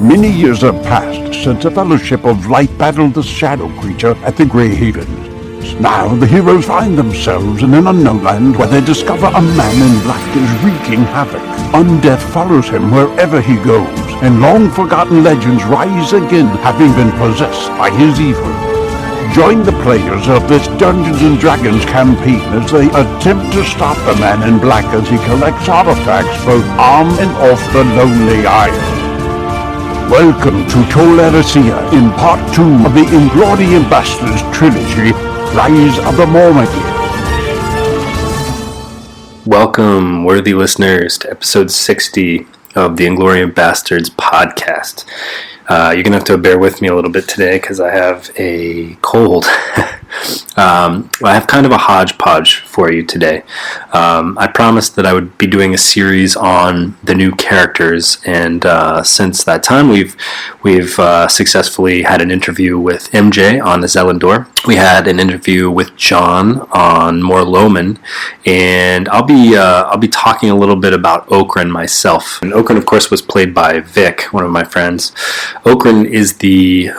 Many years have passed since the Fellowship of Light battled the shadow creature at the Grey Havens. Now the heroes find themselves in an unknown land where they discover a man in black is wreaking havoc. Undeath follows him wherever he goes, and long-forgotten legends rise again, having been possessed by his evil. Join the players of this Dungeons & Dragons campaign as they attempt to stop the man in black as he collects artifacts both on and off the Lonely Isle. Welcome to Tol Eressëa in Part 2 of the Inglorion Bastards trilogy, Rise of the Mormagir. Welcome, worthy listeners, to episode 60 of the Inglorion Bastards podcast. You're going to have to bear with me a little bit today because I have a cold. I have kind of a hodgepodge for you today. I promised that I would be doing a series on the new characters, and since that time we've successfully had an interview with MJ on the Zelendor. We had an interview with John on Morloman, and I'll be talking a little bit about Okrin myself. And Okrin, of course, was played by Vic, one of my friends. Okrin is the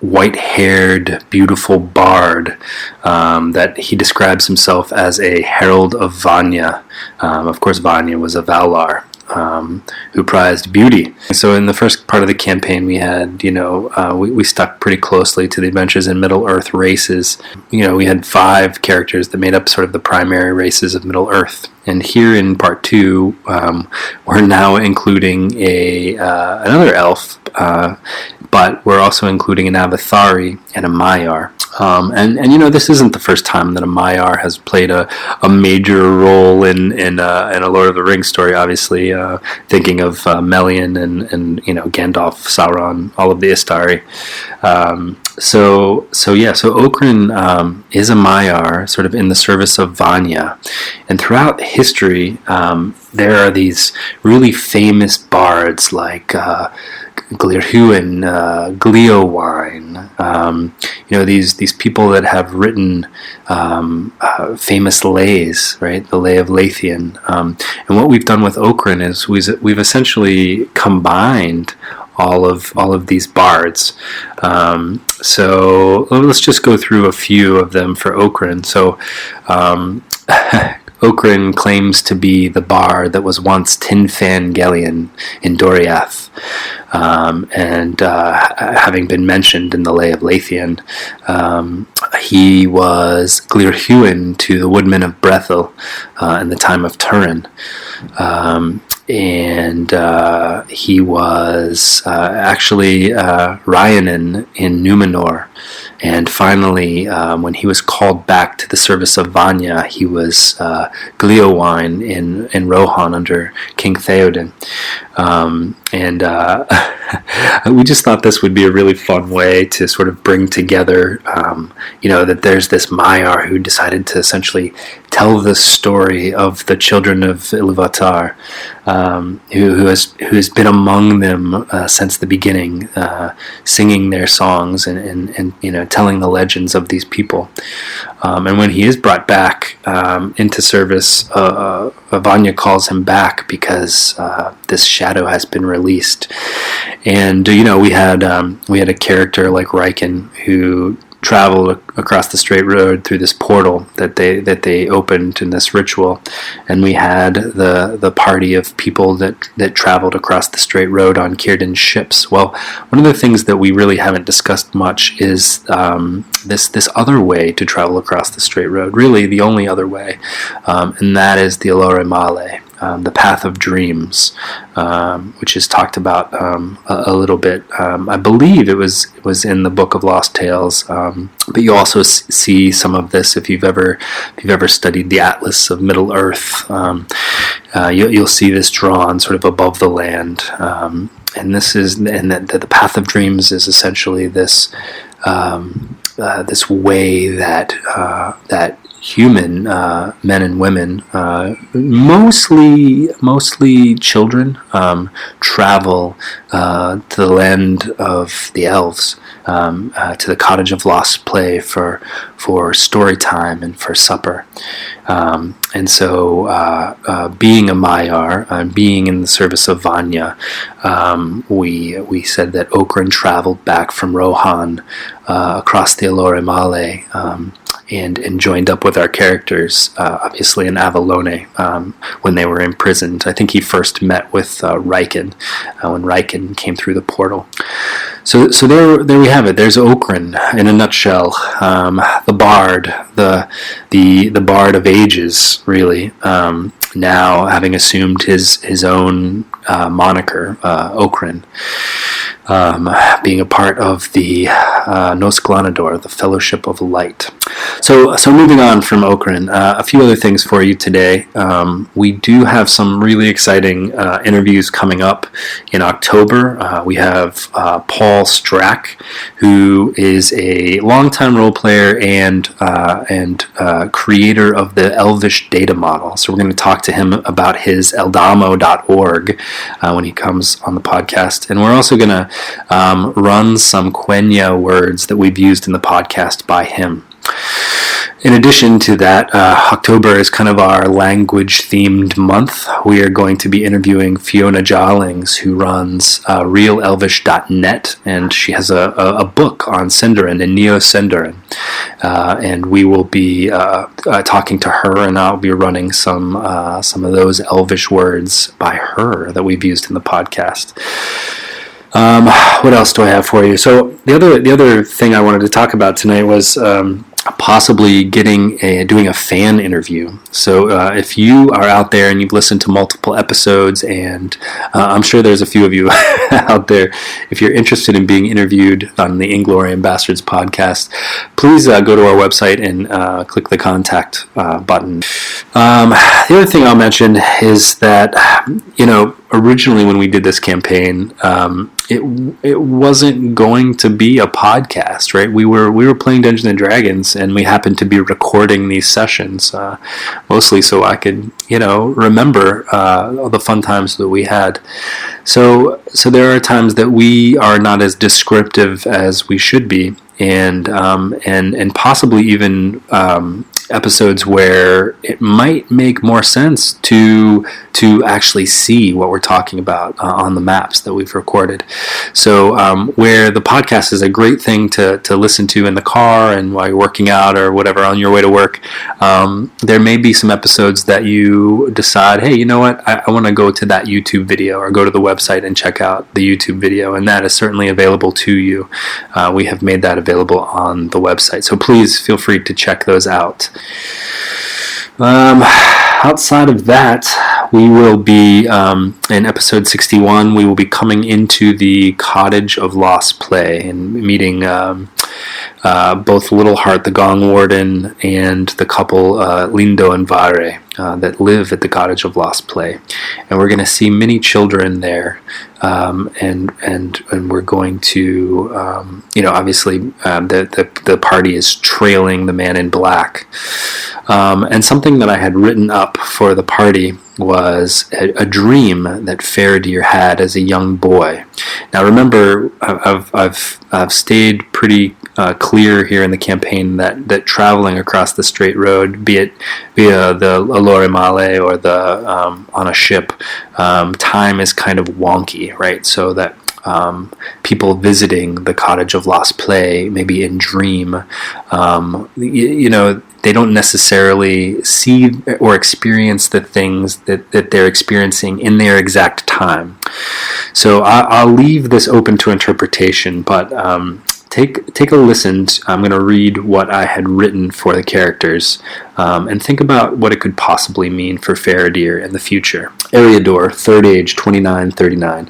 white-haired, beautiful bard that he describes himself as a herald of Vanya. Of course, Vanya was a Valar who prized beauty. So in the first part of the campaign, we had, we stuck pretty closely to the Adventures in Middle-earth races. We had 5 characters that made up sort of the primary races of Middle-earth. And here in part 2, we're now including another elf, but we're also including an Avathari and a Maiar. And this isn't the first time that a Maiar has played a major role in a Lord of the Rings story. Obviously, thinking of Melian and Gandalf, Sauron, all of the Istari. So Okrin is a Maiar, sort of in the service of Vanya, and throughout history, there are these really famous bards like Glirhuin, Gleowine, these people that have written famous lays, right? The Lay of Lathian. And what we've done with Okrin is we've essentially combined all of these bards. So let's just go through a few of them for Okrin. So Okrin claims to be the bard that was once Tinfangelion in Doriath. And having been mentioned in the Lay of Lathian, he was Glirhuin to the woodmen of Brethil in the time of Turin. And he was actually Rhiannon in Numenor. And finally, when he was called back to the service of Vanya, he was Gleowine in Rohan under King Theoden. And we just thought this would be a really fun way to sort of bring together, that there's this Maiar who decided to essentially tell the story of the children of Ilúvatar, who has been among them since the beginning, singing their songs and telling the legends of these people. And when he is brought back into service, Vanya calls him back because this shadow has been released. And we had a character like Riken who traveled across the straight road through this portal that they opened in this ritual, and we had the party of people that traveled across the straight road on Círdan's ships. Well, one of the things that we really haven't discussed much is this other way to travel across the straight road, really the only other way, and that is the Allure Male, the Path of Dreams, which is talked about a little bit. I believe it was in the Book of Lost Tales, but you also see some of this if you've ever studied the Atlas of Middle Earth. You'll see this drawn sort of above the land, and the Path of Dreams is essentially this way that human men and women, mostly children, travel to the land of the elves, to the Cottage of Lost play for story time and for supper. And so, being a Maiar, being in the service of Vanya, we said that Okrin traveled back from Rohan across the Inglorion, and joined up with our characters, obviously in Avalone, when they were imprisoned. I think he first met with Riken when Riken came through the portal. So there we have it. There's Okrin in a nutshell, the bard, the bard of ages, really. Now having assumed his own moniker, Okrin, being a part of the Nos Glanador, the Fellowship of Light. So moving on from Okrin, a few other things for you today. We do have some really exciting interviews coming up in October. We have Paul Strack, who is a longtime role player and creator of the Elvish data model. So we're going to talk to him about his eldamo.org when he comes on the podcast. And we're also going to run some Quenya words that we've used in the podcast by him. In addition to that, October is kind of our language-themed month. We are going to be interviewing Fiona Jolings, who runs realelvish.net, and she has a book on Sindarin and Neo-Sindarin. And we will be talking to her, and I'll be running some of those Elvish words by her that we've used in the podcast. What else do I have for you? So the other thing I wanted to talk about tonight was possibly doing a fan interview. So if you are out there and you've listened to multiple episodes, and I'm sure there's a few of you out there, if you're interested in being interviewed on the Inglorion Bastards podcast, please go to our website and click the contact button. The other thing I'll mention is that, originally when we did this campaign, it wasn't going to be a podcast, right? We were playing Dungeons and Dragons, and we happened to be recording these sessions, mostly so I could, remember all the fun times that we had. So there are times that we are not as descriptive as we should be, and possibly even episodes where it might make more sense to actually see what we're talking about on the maps that we've recorded. So where the podcast is a great thing to listen to in the car and while you're working out or whatever on your way to work, there may be some episodes that you decide, hey, you know what, I want to go to that YouTube video or go to the website and check out the YouTube video, and that is certainly available to you. We have made that available on the website, so please feel free to check those out. Outside of that, we will be, in episode 61, we will be coming into the Cottage of Lost play and meeting both Little Heart, the Gong Warden, and the couple Lindo and Vare that live at the Cottage of Lost play. And we're going to see many children there, and we're going to, obviously the party is trailing the man in black. And something that I had written up for the party was a dream that Feredir had as a young boy. Now, remember, I've stayed pretty clear here in the campaign that traveling across the straight road, be it via the Alorimale or the on a ship, time is kind of wonky, right? So that people visiting the Cottage of Lost play, maybe in dream, they don't necessarily see or experience the things that they're experiencing in their exact time. So I'll leave this open to interpretation, but take a listen. I'm going to read what I had written for the characters, and think about what it could possibly mean for Feredir in the future. Eriador, third age, 2939.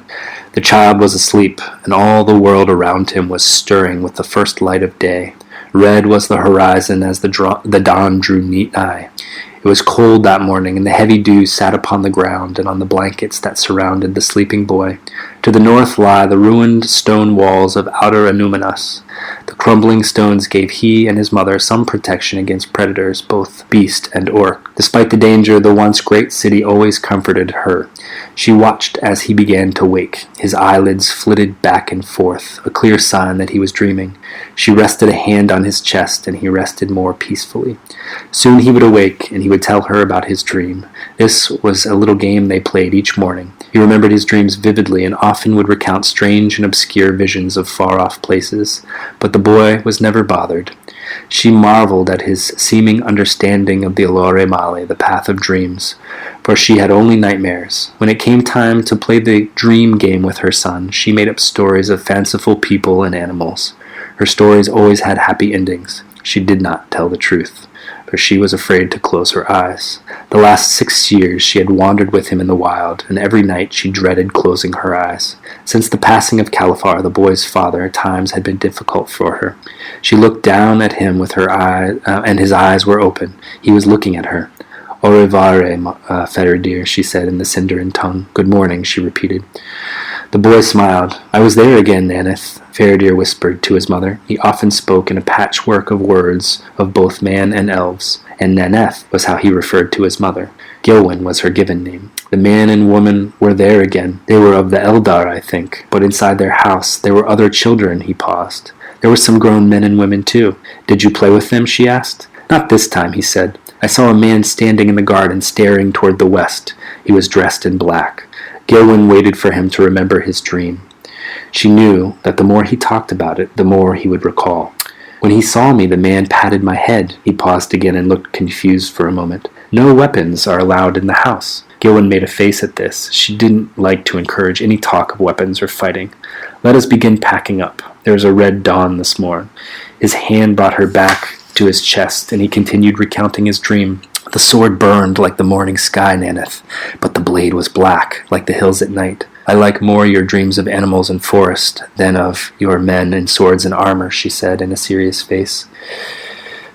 The child was asleep, and all the world around him was stirring with the first light of day. Red was the horizon as the dawn drew nigh. It was cold that morning, and the heavy dew sat upon the ground and on the blankets that surrounded the sleeping boy. To the north lie the ruined stone walls of Outer Anuminas. The Crumbling stones gave he and his mother some protection against predators, both beast and orc. Despite the danger, the once great city always comforted her. She watched as he began to wake. His eyelids flitted back and forth, a clear sign that he was dreaming. She rested a hand on his chest, and he rested more peacefully. Soon he would awake, and he would tell her about his dream. This was a little game they played each morning. He remembered his dreams vividly and often would recount strange and obscure visions of far-off places. But the boy was never bothered. She marveled at his seeming understanding of the Allure Male, the path of dreams, for she had only nightmares. When it came time to play the dream game with her son, she made up stories of fanciful people and animals. Her stories always had happy endings. She did not tell the truth, for she was afraid to close her eyes. The last 6 years she had wandered with him in the wild, and every night she dreaded closing her eyes. Since the passing of Califar, the boy's father, times had been difficult for her. She looked down at him with her eye, and his eyes were open. He was looking at her. Au revoir, Feredir, she said in the Sindarin tongue. Good morning, she repeated. The boy smiled. I was there again, Naneth, Feredir whispered to his mother. He often spoke in a patchwork of words of both man and elves, and Naneth was how he referred to his mother. Gilwen was her given name. The man and woman were there again. They were of the Eldar, I think, but inside their house there were other children, he paused. There were some grown men and women, too. Did you play with them, she asked. Not this time, he said. I saw a man standing in the garden staring toward the west. He was dressed in black. Gilwen waited for him to remember his dream. She knew that the more he talked about it, the more he would recall. When he saw me, the man patted my head. He paused again and looked confused for a moment. No weapons are allowed in the house. Gilwen made a face at this. She didn't like to encourage any talk of weapons or fighting. Let us begin packing up. There is a red dawn this morn. His hand brought her back to his chest, and he continued recounting his dream. The sword burned like the morning sky, Naneth, but the blade was black, like the hills at night. I like more your dreams of animals and forest than of your men in swords and armor, she said in a serious face.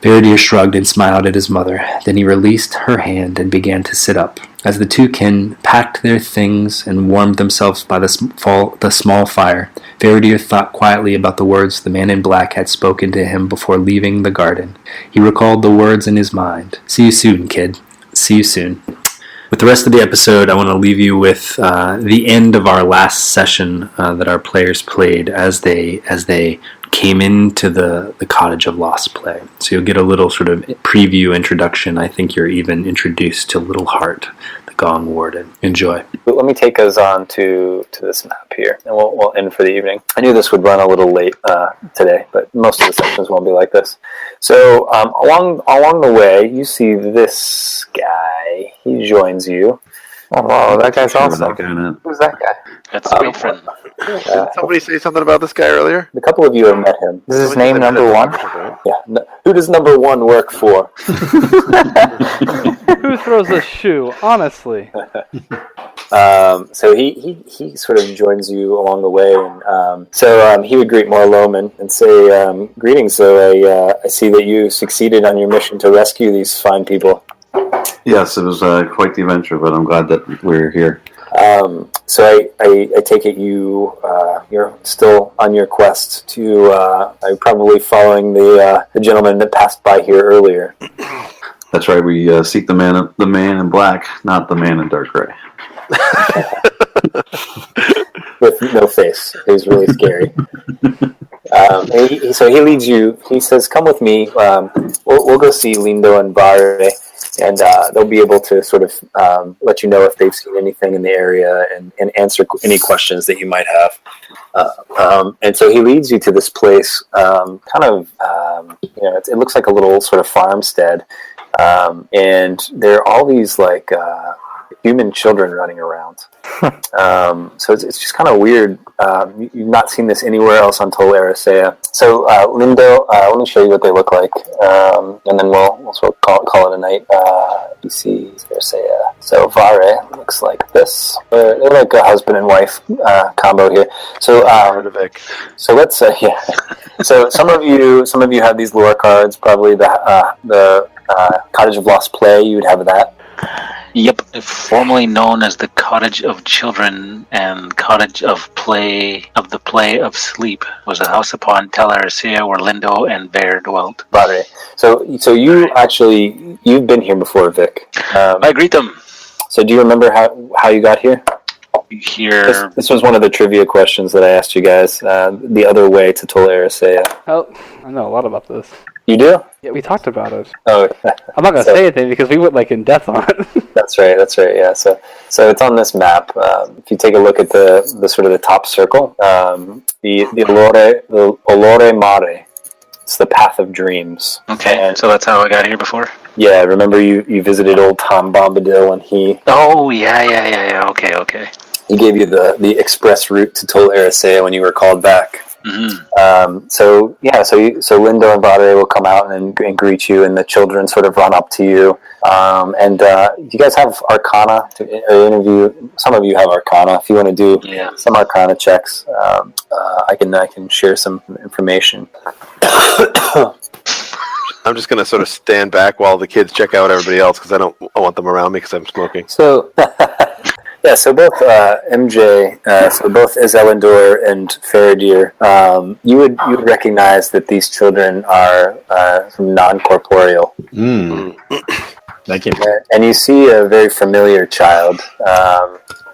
Feredir shrugged and smiled at his mother. Then he released her hand and began to sit up. As the two kin packed their things and warmed themselves by the small fire, Feredir thought quietly about the words the man in black had spoken to him before leaving the garden. He recalled the words in his mind. See you soon, kid. See you soon. With the rest of the episode, I want to leave you with the end of our last session that our players played as they came into the Cottage of Lost play. So you'll get a little sort of preview introduction. I think you're even introduced to Little Heart, the Gong Warden. Enjoy. Let me take us on to this map here, and we'll end for the evening. I knew this would run a little late today, but most of the sections won't be like this. So along the way, you see this guy. He joins you. Oh, wow, that guy's awesome. Who's that guy? That's my friend. Did somebody say something about this guy earlier? A couple of you have met him. Is his name number one? Yeah. No, who does number one work for? Who throws a shoe? Honestly. So he sort of joins you along the way, and he would greet Morloman and say, "Greetings. So I see that you succeeded on your mission to rescue these fine people." Yes, it was quite the adventure, but I'm glad that we're here. So I take it you're still on your quest to I'm probably following the gentleman that passed by here earlier. That's right. We seek the man in black, not the man in dark gray. With no face. He's really scary. So he leads you. He says, "Come with me. We'll go see Lindo and Vare, and they'll be able to sort of let you know if they've seen anything in the area and answer any questions that you might have." And so he leads you to this place, it looks like a little sort of farmstead, and there are all these human children running around. So it's just kind of weird. You've not seen this anywhere else on Tol Eressëa. So Lindo, let me show you what they look like, and then we'll sort of call it a night. You see Eressëa. So Vare looks like this. They're like a husband and wife combo here. So let's So some of you have these lore cards. Probably the Cottage of Lost play. You would have that. Yep, formerly known as the Cottage of Children and Cottage of the Play of Sleep, was a house upon Tel Arisea where Lindo and Bear dwelt. Vare. So you've been here before, Vic. I greet them. So do you remember how you got here? Here. This was one of the trivia questions that I asked you guys. The other way to Tel Arisea. Oh, I know a lot about this. You do? Yeah, we talked about it. Oh, I'm not gonna say anything because we went like in depth on it. That's right. Yeah. So it's on this map. If you take a look at the sort of the top circle, the Olore Mare. It's the Path of Dreams. Okay, and, so that's how I got here before? Yeah, remember you visited old Tom Bombadil and he... Oh, yeah, okay. He gave you the express route to Tel Arisea when you were called back. Mm-hmm. So Lindo and Vare will come out and greet you, and the children sort of run up to you. And you guys have Arcana to interview. Some of you have Arcana. If you want to do some Arcana checks, I can share some information. I'm just going to sort of stand back while the kids check out everybody else because I want them around me because I'm smoking. So... Yeah, so both MJ, both Ezelindor and Feredir, you would recognize that these children are non-corporeal. Thank you. And you see a very familiar child,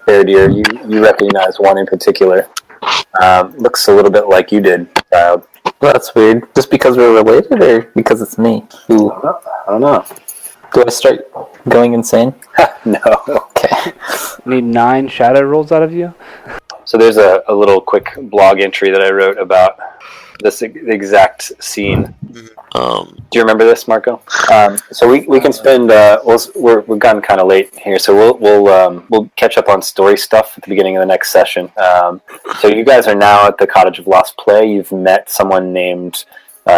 Feredir. You recognize one in particular. Looks a little bit like you did, child. Well, that's weird. Just because we're related, or because it's me? Ooh. I don't know. Do I start going insane? No. Okay. Need 9 shadow rolls out of you. So there's a little quick blog entry that I wrote about this exact scene. Do you remember this, Marco? So we can spend. We've gotten kind of late here, so we'll catch up on story stuff at the beginning of the next session. So you guys are now at the Cottage of Lost play. You've met someone named.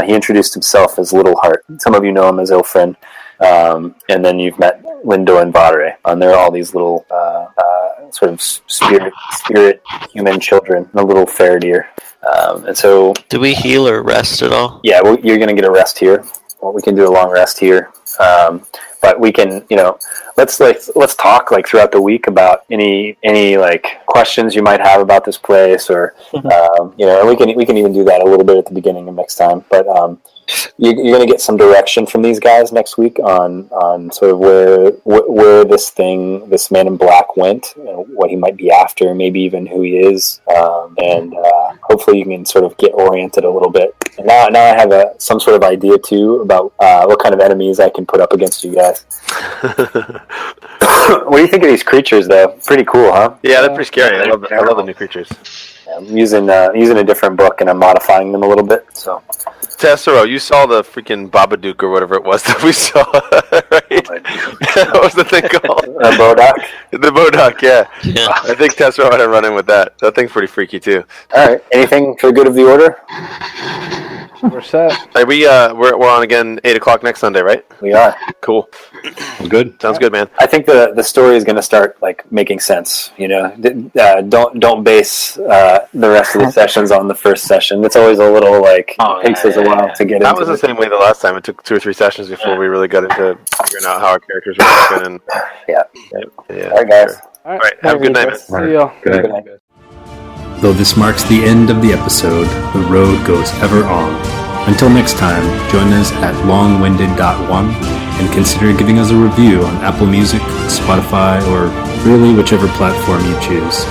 He introduced himself as Little Heart. Some of you know him as Okrin. And then you've met Lindo and Vare, and they're all these little sort of spirit human children, a little Feredir. And so, do we heal or rest at all? Yeah, you're going to get a rest here. Well, we can do a long rest here, but we can, let's talk like throughout the week about any like questions you might have about this place, or and we can even do that a little bit at the beginning of next time, but. You're going to get some direction from these guys next week on sort of where this man in black went, what he might be after, maybe even who he is, and hopefully you can sort of get oriented a little bit. And now I have some sort of idea too about what kind of enemies I can put up against you guys. What do you think of these creatures, though? Pretty cool, huh? Yeah, they're pretty scary. I love the new creatures. Yeah, I'm using a different book and I'm modifying them a little bit. So, Tessero, you saw the freaking Babadook or whatever it was that we saw, right? What was the thing called? Bodak? The Bodak, yeah. I think Tessero had to run in with that. That thing's pretty freaky too. All right. Anything for the good of the order? We're set. Hey, we're on again 8:00 next Sunday, right? We are. Cool. Good. Sounds good, man. I think the story is going to start like making sense. Don't base the rest of the sessions on the first session. It's always a little like takes us a while to get into. That was the same way the last time. It took 2 or 3 sessions before we really got into figuring out how our characters were working. And yeah. All right, guys. All right. Have a good night, man. See y'all. Good night. Though this marks the end of the episode, the road goes ever on. Until next time, join us at longwinded.one and consider giving us a review on Apple Music, Spotify, or really whichever platform you choose.